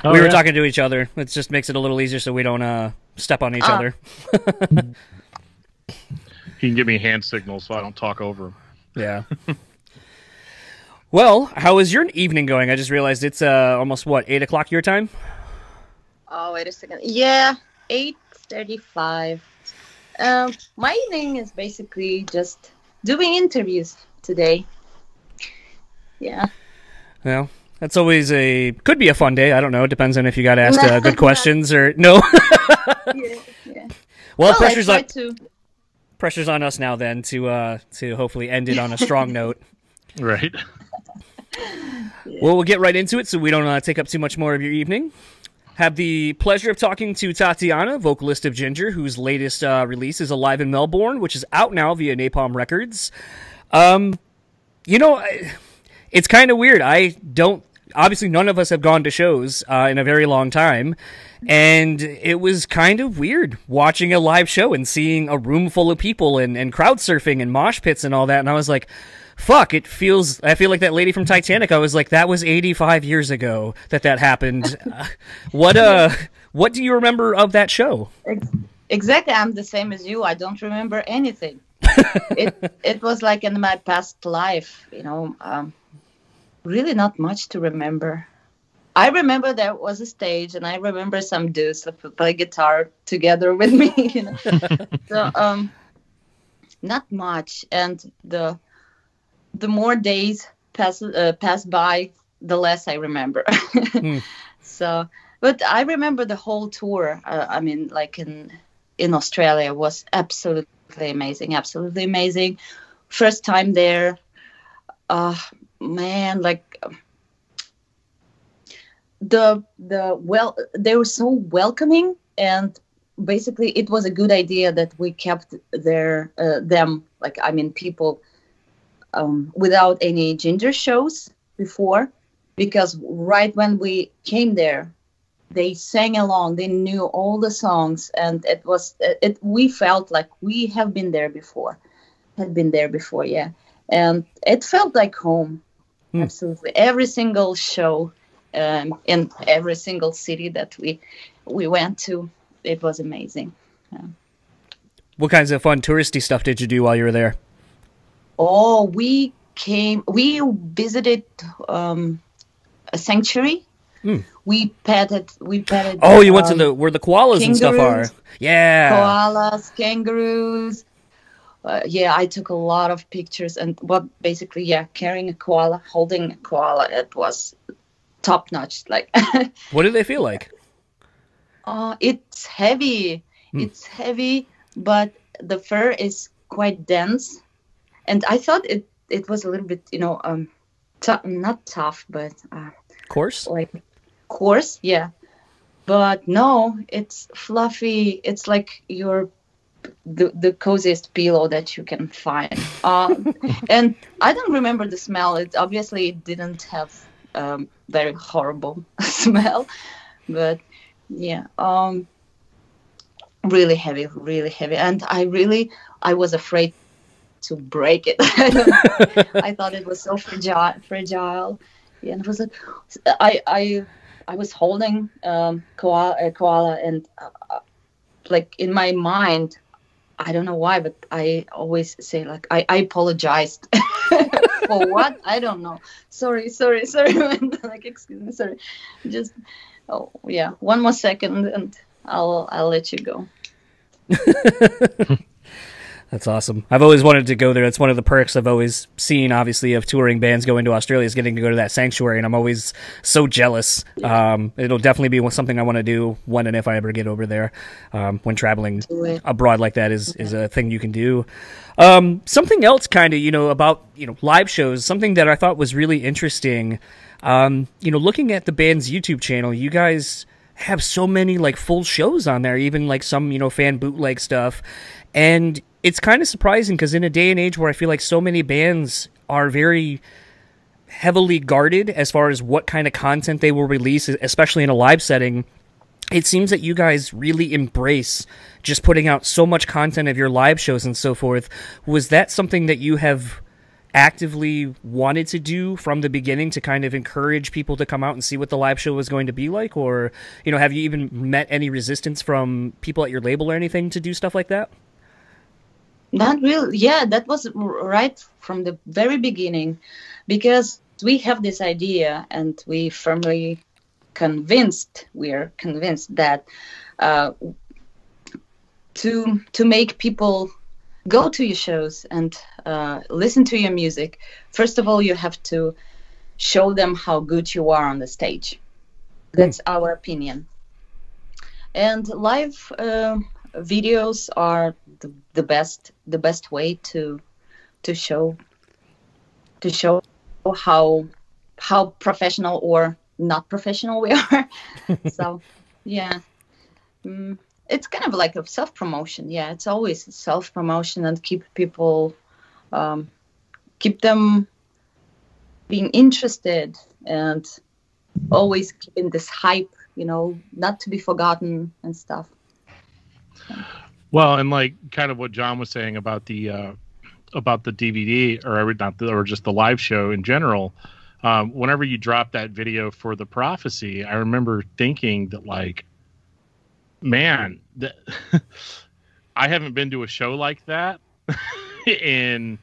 Oh, We were yeah. talking to each other. It just makes it a little easier so we don't step on each other. He can give me hand signals so I don't talk over him. Yeah. Well, how is your evening going? I just realized it's almost, 8 o'clock your time? Oh, wait a second. Yeah, 8:35. My evening is basically just doing interviews today. Yeah. Well, that's always could be a fun day. I don't know. It depends on if you got asked good questions or no. Yeah. Well, I try to. pressure's on us now then to hopefully end it on a strong note. Right. Well, we'll get right into it so we don't take up too much more of your evening. Have the pleasure of talking to Tatiana, vocalist of Jinjer, whose latest release is Alive in Melbourne, which is out now via Napalm Records. It's kind of weird. Obviously, none of us have gone to shows in a very long time, and it was kind of weird watching a live show and seeing a room full of people and crowd surfing and mosh pits and all that, and I was like, fuck, I feel like that lady from Titanic. I was like, that was 85 years ago that happened. What do you remember of that show? Exactly, I'm the same as you. I don't remember anything. It was like in my past life, really not much to remember. I remember there was a stage, and I remember some dudes that play guitar together with me. So not much, and the more days pass by, the less I remember. So, but I remember the whole tour. Like in Australia, was absolutely amazing. Absolutely amazing. First time there. Man, like they were so welcoming, and basically it was a good idea that we kept people without any Jinjer shows before, because right when we came there, they sang along, they knew all the songs, and we felt like we had been there before, yeah, and it felt like home. Absolutely, every single show in every single city that we went to, it was amazing. Yeah. What kinds of fun touristy stuff did you do while you were there? Oh, we visited a sanctuary. We petted. Oh, you went to where the koalas and stuff are. Yeah. Koalas, kangaroos. Yeah, I took a lot of pictures, and carrying a koala, holding a koala, it was top notch. Like, what did they feel like? It's heavy. It's heavy, but the fur is quite dense, and I thought it was a little bit, not tough, but coarse. Like coarse, yeah. But no, it's fluffy. It's like the coziest pillow that you can find. And I don't remember the smell. It obviously didn't have very horrible smell, but yeah, really heavy, and I was afraid to break it. I thought it was so fragile. Yeah, and it was like I was holding a koala, and like in my mind, I don't know why, but I always say, like, I apologized. For what? I don't know. Sorry. Like, excuse me, sorry. Just, one more second, and I'll let you go. That's awesome. I've always wanted to go there. It's one of the perks I've always seen, obviously, of touring bands going to Australia, is getting to go to that sanctuary, and I'm always so jealous. Yeah. It'll definitely be something I want to do when and if I ever get over there. When traveling abroad like that is a thing you can do. Something else kind of, about, live shows, something that I thought was really interesting, looking at the band's YouTube channel, you guys have so many, like, full shows on there, even, like, some, fan bootleg stuff, and it's kind of surprising because in a day and age where I feel like so many bands are very heavily guarded as far as what kind of content they will release, especially in a live setting, it seems that you guys really embrace just putting out so much content of your live shows and so forth. Was that something that you have actively wanted to do from the beginning to kind of encourage people to come out and see what the live show was going to be like? Or, you know, have you even met any resistance from people at your label or anything to do stuff like that? Not really. Yeah, that was right from the very beginning, because we have this idea and we're convinced that to make people go to your shows and listen to your music, first of all, you have to show them how good you are on the stage. That's our opinion. And live videos are the best way to show how professional or not professional we are. So yeah, it's kind of like a self-promotion. Yeah, it's always self-promotion, and keep people keep them being interested and always keeping this hype, you know, not to be forgotten and stuff. Well, and like kind of what John was saying about the DVD or just the live show in general. Whenever you drop that video for the Prophecy, I remember thinking that, like, man, I haven't been to a show like that in,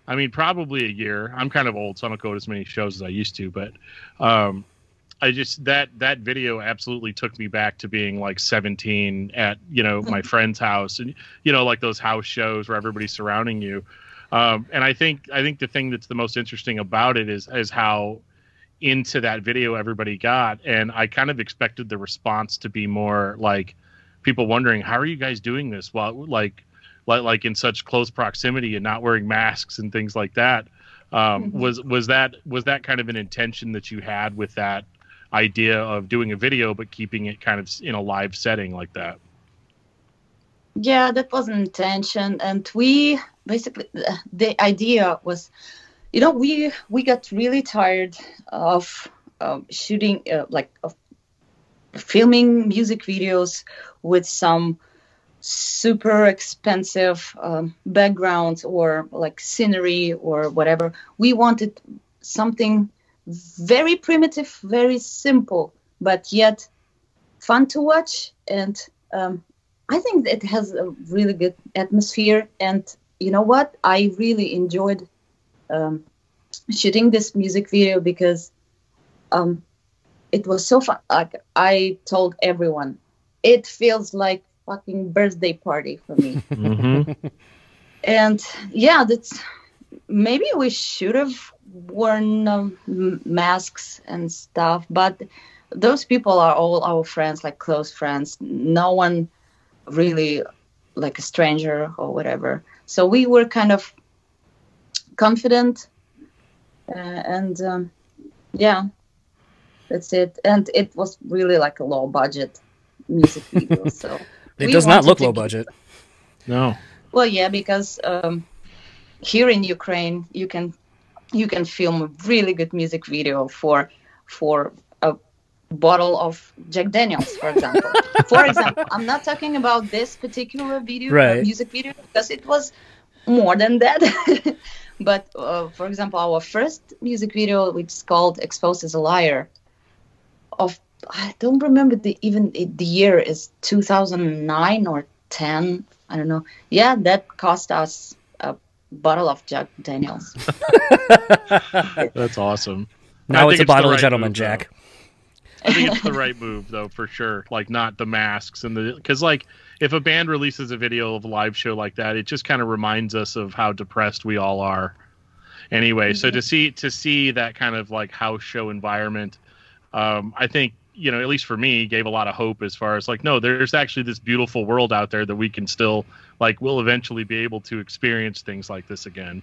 I mean, probably a year. I'm kind of old, so I don't go to as many shows as I used to, but I just that video absolutely took me back to being like 17 at, you know, my friend's house, and, you know, like those house shows where everybody's surrounding you. And I think the thing that's the most interesting about it is how into that video everybody got, and I kind of expected the response to be more like people wondering, how are you guys doing this while like in such close proximity and not wearing masks and things like that. Was that kind of an intention that you had with that idea of doing a video but keeping it kind of in a live setting like that? Yeah, that was an intention, and we basically, the idea was, you know, we got really tired of shooting of filming music videos with some super expensive backgrounds or like scenery or whatever. We wanted something very primitive, very simple, but yet fun to watch. And I think it has a really good atmosphere. And you know what? I really enjoyed shooting this music video because it was so fun. Like, I told everyone, it feels like fucking birthday party for me. Mm-hmm. And yeah, that's, maybe we should have worn masks and stuff, but those people are all our friends, like close friends. No one really like a stranger or whatever. So we were kind of confident, and yeah, that's it. And it was really like a low budget music video. So it does not look low budget. No. Well, yeah, because here in Ukraine, you can film a really good music video for a bottle of Jack Daniels, for example. For example, I'm not talking about this particular video, right, music video, because it was more than that. But for example, our first music video, which is called "Exposed as a Liar," I don't remember the year is 2009 or 10. I don't know. Yeah, that cost us a bottle of Jack Daniels. That's awesome. Now it's a bottle of Gentleman Jack. I think it's the right move, though, for sure. Like, not the masks and because, like, if a band releases a video of a live show like that, it just kind of reminds us of how depressed we all are. Anyway, so to see that kind of like house show environment, I think, you know, at least for me, gave a lot of hope as far as like, no, there's actually this beautiful world out there that we can still, like, we'll eventually be able to experience things like this again.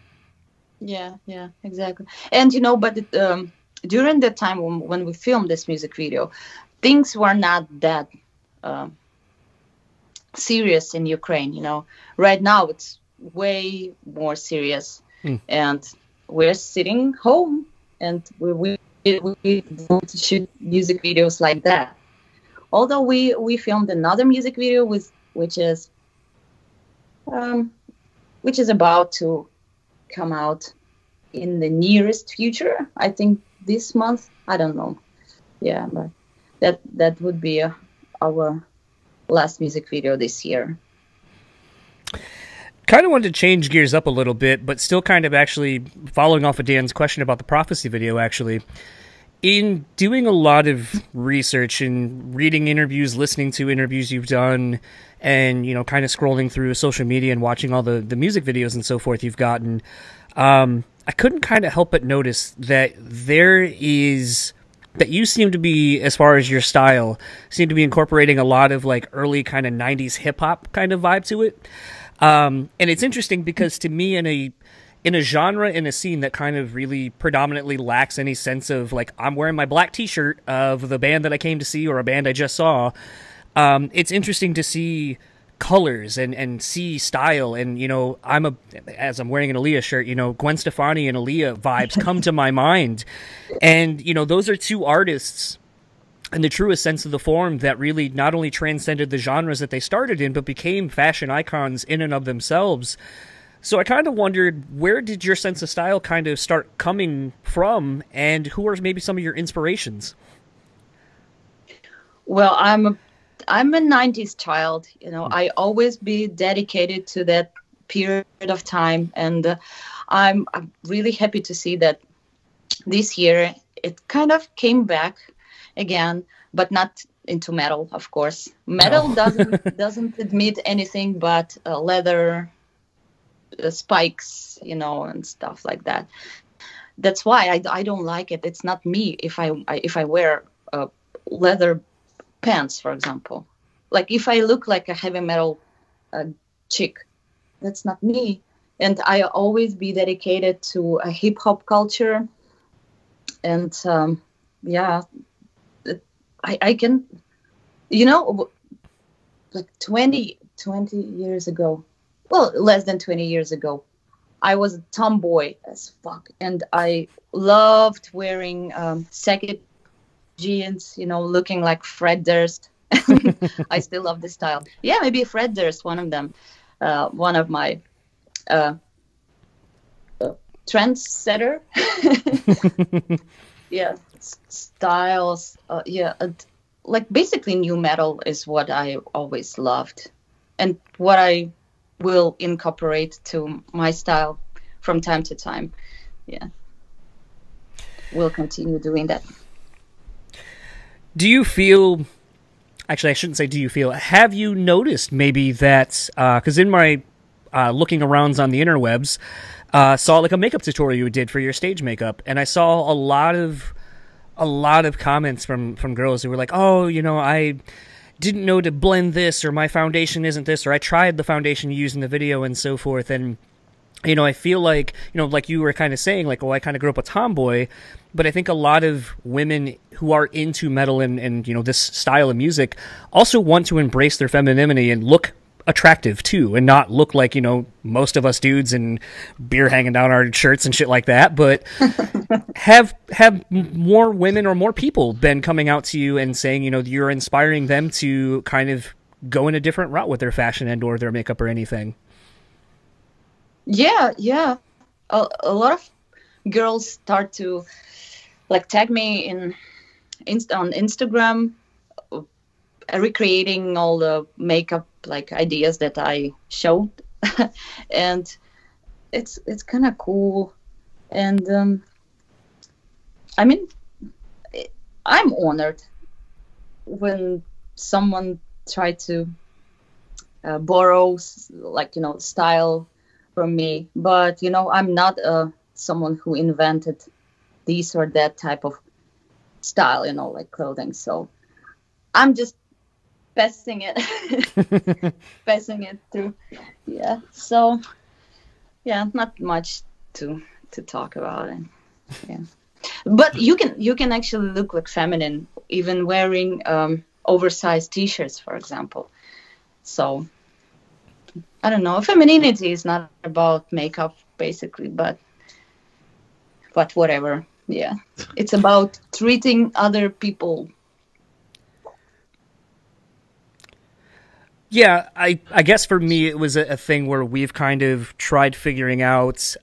Yeah, exactly. And, you know, but during the time when we filmed this music video, things were not that serious in Ukraine, you know. Right now, it's way more serious. And we're sitting home and we don't shoot music videos like that. Although we filmed another music video which is about to come out in the nearest future. I think this month. I don't know. Yeah, but that would be our last music video this year. Kind of wanted to change gears up a little bit, but still kind of actually following off of Dan's question about the prophecy video, actually. In doing a lot of research and reading interviews, listening to interviews you've done, and, you know, kind of scrolling through social media and watching all the music videos and so forth you've gotten, I couldn't kind of help but notice that that you seem to be, as far as your style, seem to be incorporating a lot of like early kind of 90s hip-hop kind of vibe to it. And it's interesting because to me, in a genre, in a scene that kind of really predominantly lacks any sense of like, I'm wearing my black t-shirt of the band that I came to see or a band I just saw, it's interesting to see colors and see style. And, you know, as I'm wearing an Aaliyah shirt, you know, Gwen Stefani and Aaliyah vibes come to my mind. And, you know, those are two artists in the truest sense of the form that really not only transcended the genres that they started in, but became fashion icons in and of themselves. So I kind of wondered, where did your sense of style kind of start coming from, and who are maybe some of your inspirations? Well, I'm a 90s child. You know, I always be dedicated to that period of time, and I'm really happy to see that this year it kind of came back again, but not into metal, of course. Metal doesn't admit anything but leather, spikes, you know, and stuff like that. That's why I don't like it. It's not me if I wear leather pants, for example. Like if I look like a heavy metal chick, that's not me. And I always be dedicated to a hip hop culture. And yeah. I can, you know, like 20 years ago, well, less than 20 years ago, I was a tomboy as fuck. And I loved wearing saggy jeans, you know, looking like Fred Durst. I still love this style. Yeah, maybe Fred Durst, one of them, one of my trendsetter. Yeah, styles. Yeah, like basically new metal is what I always loved, and what I will incorporate to my style from time to time. Yeah, we'll continue doing that. Do you feel? Actually, I shouldn't say do you feel. Have you noticed maybe that? Because in my looking arounds on the interwebs, saw like a makeup tutorial you did for your stage makeup, and I saw a lot of comments from girls who were like, oh, you know, I didn't know to blend this, or my foundation isn't this, or I tried the foundation you used in the video and so forth. And, you know, I feel like, you know, like you were kind of saying, like, oh, I kind of grew up a tomboy, but I think a lot of women who are into metal and you know, this style of music also want to embrace their femininity and look attractive too, and not look like, you know, most of us dudes and beer hanging down our shirts and shit like that. But have more women or more people been coming out to you and saying, you know, you're inspiring them to kind of go in a different route with their fashion and or their makeup or anything? Yeah. A lot of girls start to like tag me on Instagram, recreating all the makeup like ideas that I showed. And it's kind of cool. And I mean, I'm honored when someone tried to borrow like, you know, style from me, but you know, I'm not someone who invented this or that type of style, you know, like clothing. So I'm just passing it through. Yeah, so yeah, not much to talk about it. Yeah, but you can actually look like feminine even wearing oversized t-shirts, for example. So I don't know, femininity is not about makeup basically, but whatever. Yeah, it's about treating other people. Yeah, I guess for me it was a thing where we've kind of tried figuring out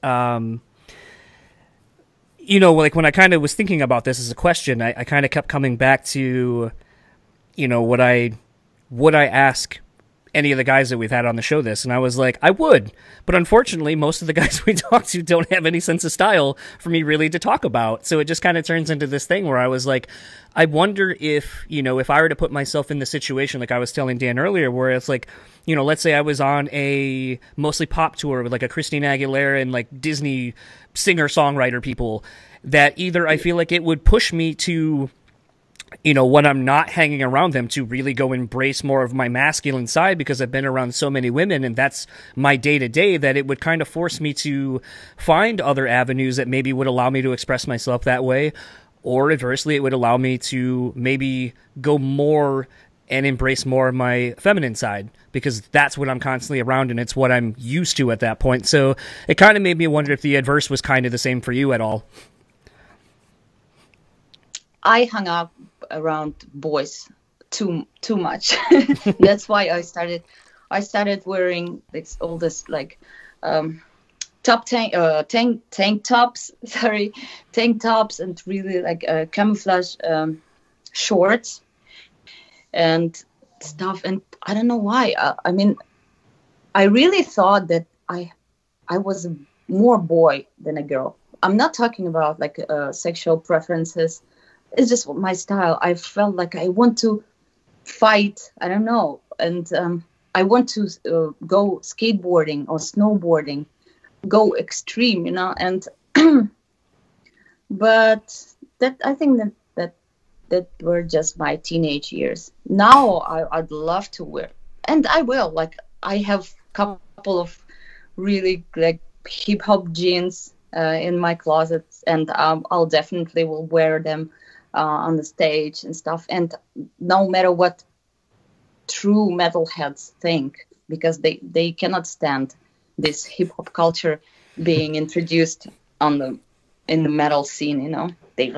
you know, like when I kind of was thinking about this as a question, I kind of kept coming back to, you know, would I ask any of the guys that we've had on the show this? And I was like, I would. But unfortunately, most of the guys we talk to don't have any sense of style for me really to talk about. So it just kind of turns into this thing where I was like, I wonder if, you know, if I were to put myself in the situation like I was telling Dan earlier, where it's like, you know, let's say I was on a mostly pop tour with like a Christina Aguilera and like Disney singer-songwriter people, that either I feel like it would push me to, you know, when I'm not hanging around them, to really go embrace more of my masculine side because I've been around so many women and that's my day-to-day, that it would kind of force me to find other avenues that maybe would allow me to express myself that way. Or adversely, it would allow me to maybe go more and embrace more of my feminine side, because that's what I'm constantly around and it's what I'm used to at that point. So it kind of made me wonder if the adverse was kind of the same for you at all. I hung out around boys too much. That's why I started wearing this, all this like tank tops and really like camouflage shorts and stuff. And I don't know why. I mean, I really thought that I was more boy than a girl. I'm not talking about like sexual preferences. It's just my style. I felt like I want to fight. I don't know. And I want to go skateboarding or snowboarding, go extreme, you know. And but that, I think that were just my teenage years. Now I'd love to wear, and I will. Like I have a couple of really like hip hop jeans in my closet, and I'll definitely will wear them on the stage and stuff. And no matter what true metalheads think, because they cannot stand this hip hop culture being introduced in the metal scene, you know. They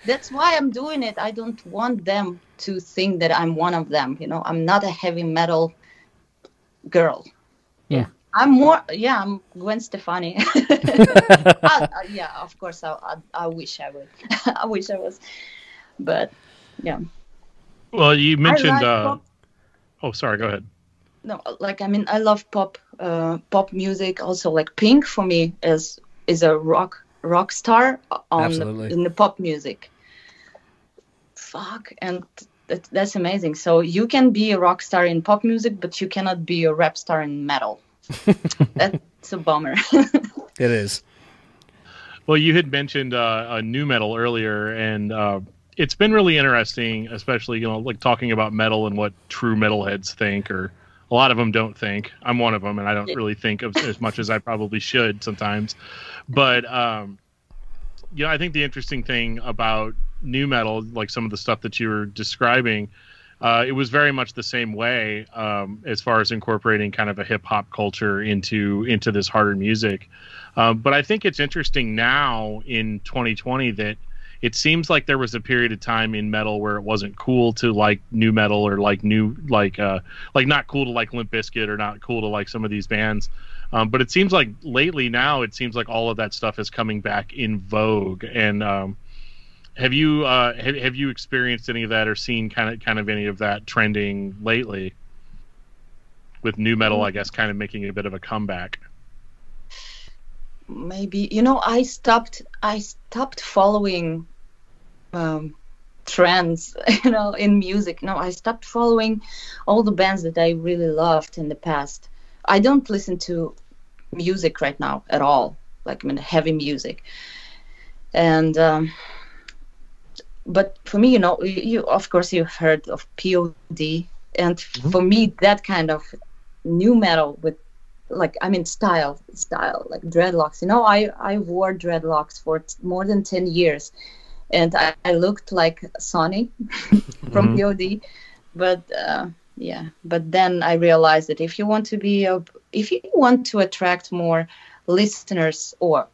That's why I'm doing it. I don't want them to think that I'm one of them, you know. I'm not a heavy metal girl. Yeah. I'm Gwen Stefani. Yeah, of course. I wish I would. I wish I was, but yeah. Well, you mentioned. Oh, sorry. Go ahead. No, like I mean, I love pop music. Also, like Pink for me is a rock star in the pop music. Fuck, and that's amazing. So you can be a rock star in pop music, but you cannot be a rap star in metal. That's a bummer. It is. Well, you had mentioned new metal earlier, and it's been really interesting, especially, you know, like talking about metal and what true metalheads think, or a lot of them don't think. I'm one of them, and I don't really think of as much as I probably should sometimes. But you know, I think the interesting thing about new metal, like some of the stuff that you were describing, it was very much the same way as far as incorporating kind of a hip hop culture into this harder music. But I think it's interesting now in 2020 that it seems like there was a period of time in metal where it wasn't cool to like new metal, or like not cool to like Limp Bizkit, or not cool to like some of these bands. But it seems like lately now, it seems like all of that stuff is coming back in vogue. And have you experienced any of that, or seen kind of any of that trending lately with new metal, I guess, kind of making a bit of a comeback? Maybe, you know, I stopped following trends, you know, in music. No, I stopped following all the bands that I really loved in the past. I don't listen to music right now at all, like I mean heavy music. And but for me, you know, you of course you've heard of POD, and for me that kind of new metal with, like, I mean style like dreadlocks, you know. I wore dreadlocks for more than 10 years, and I looked like Sonny from POD. But but then I realized that if you want to attract more listeners or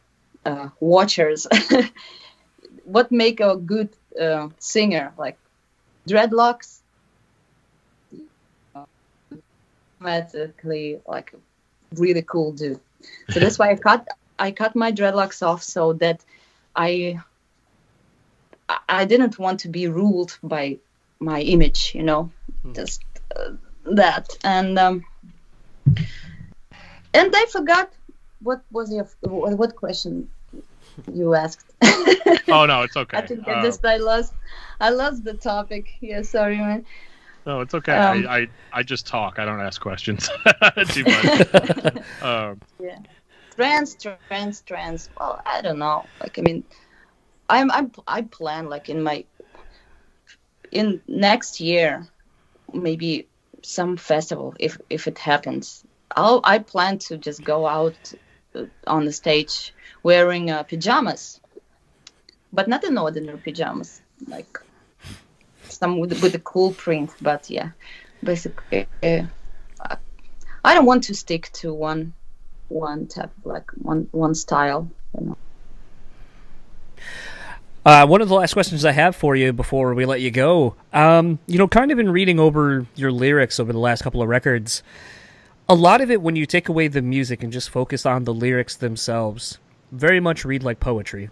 watchers, what make a good singer? Like dreadlocks, automatically like really cool dude. So that's why cut my dreadlocks off so that I didn't want to be ruled by my image, just that. And I forgot what question you asked. Oh no, it's okay. I think I lost the topic. Yeah, sorry, man. No, it's okay. I just talk. I don't ask questions too much. Yeah, trends. Well, I don't know. Like, I mean, I plan like in next year, maybe some festival if it happens. I plan to just go out on the stage wearing pajamas, but not in ordinary pajamas, like some with a cool print. But yeah, basically, I don't want to stick to one type, like one style. One of the last questions I have for you before we let you go, kind of in reading over your lyrics over the last couple of records, a lot of it, when you take away the music and just focus on the lyrics themselves, very much read like poetry.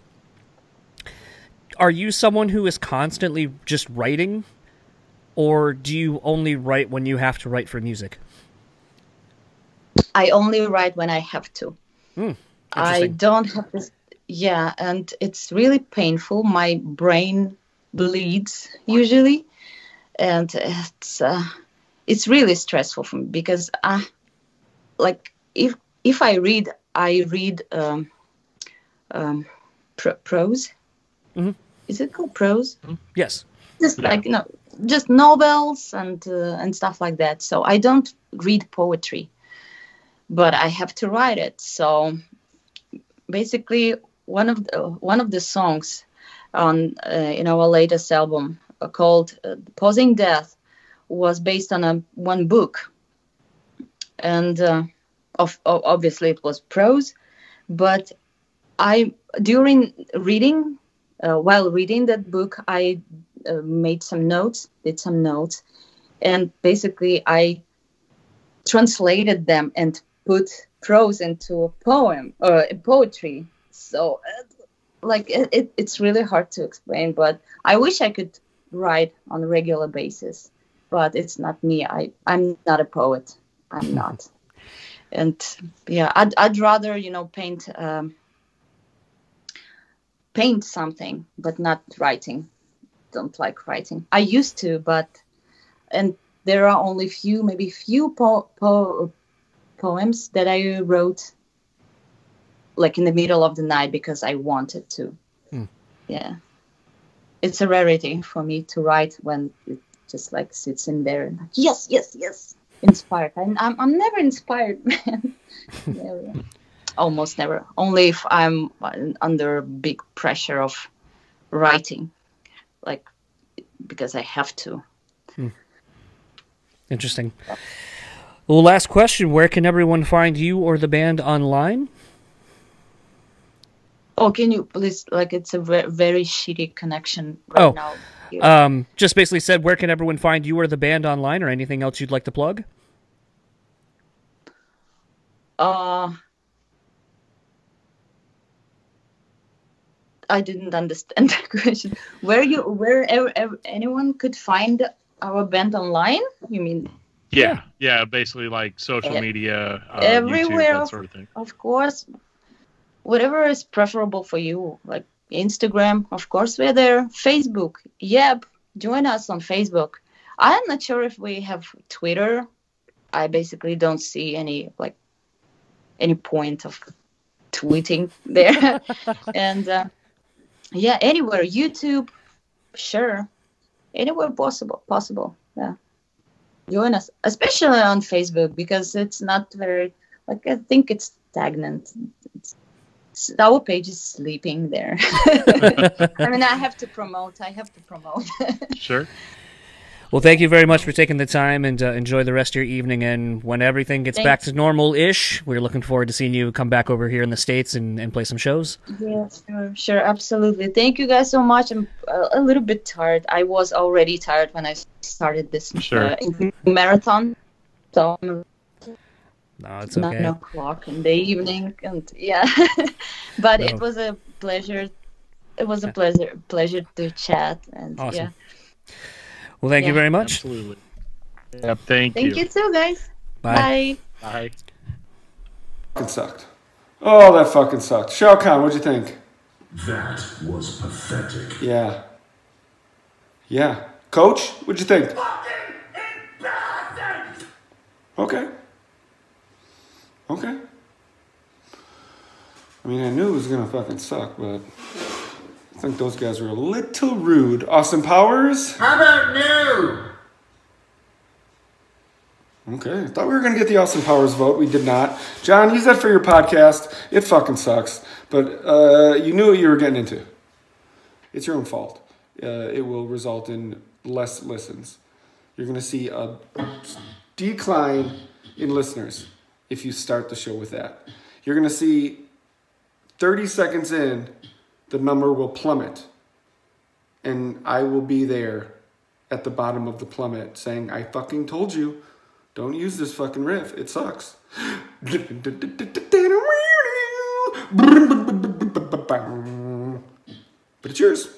Are you someone who is constantly just writing, or do you only write when you have to write for music? I only write when I have to. I don't have this. Yeah, and it's really painful. My brain bleeds usually, and it's really stressful for me because like if I read prose. Mm-hmm. Is it called prose? Yes. Just like just novels and stuff like that. So I don't read poetry, but I have to write it. So basically, one of the songs on in our latest album called "Posing Death" was based on one book, and obviously it was prose, but during reading, while reading that book, I did some notes, and basically I translated them and put prose into a poem or a poetry. So, it's really hard to explain, but I wish I could write on a regular basis, but it's not me. I'm not a poet. I'm not. And yeah, I'd rather, paint something, but not writing. Don't like writing. I used to, and there are only few poems that I wrote like in the middle of the night because I wanted to. Yeah. It's a rarity for me to write when it just like sits in there and like, yes, inspired. I'm never inspired, man. Yeah. Almost never. Only if I'm under big pressure of writing, like because I have to. Interesting. Well, last question. Where can everyone find you or the band online? Oh, can you please, like, it's a very shitty connection right now. Just basically said, where can everyone find you or the band online, or anything else you'd like to plug? I didn't understand the question. Where anyone could find our band online? You mean? Yeah. Basically, like social media, everywhere, YouTube, that sort of thing. Of course, whatever is preferable for you. Like Instagram, of course, we're there. Facebook, yep. Join us on Facebook. I'm not sure if we have Twitter. I basically don't see any point of tweeting there. And anywhere, YouTube, sure, anywhere possible. Yeah, join us, especially on Facebook, because it's not very, I think it's stagnant. Our page is sleeping there. I mean, I have to promote. Sure. Well, thank you very much for taking the time, and enjoy the rest of your evening. And when everything gets back to normal-ish, we're looking forward to seeing you come back over here in the States and play some shows. Yeah, sure, absolutely. Thank you guys so much. I'm a little bit tired. I was already tired when I started this marathon. So No, it's okay. 9 o'clock in the evening, and yeah. But No. it was a pleasure. It was a Yeah. pleasure to chat, and Awesome. yeah. Well, thank you Yeah. very much. Absolutely. Yep. Thank Thank you too, guys. Bye. Bye. Bye. Fucking sucked. Oh, that fucking sucked. Shao Kahn, what'd you think? That was pathetic. Yeah. Yeah. Coach, what'd you think? Fucking embarrassing! Okay. Okay. I mean, I knew it was gonna fucking suck, but I think those guys were a little rude. Austin Powers? How about no? Okay. I thought we were gonna get the Austin Powers vote. We did not. John, use that for your podcast. It fucking sucks. But you knew what you were getting into. It's your own fault. It will result in less listens. You're gonna see a decline in listeners if you start the show with that. You're gonna see 30 seconds in, the number will plummet. And I will be there at the bottom of the plummet saying, I fucking told you, don't use this fucking riff. It sucks. But it's yours.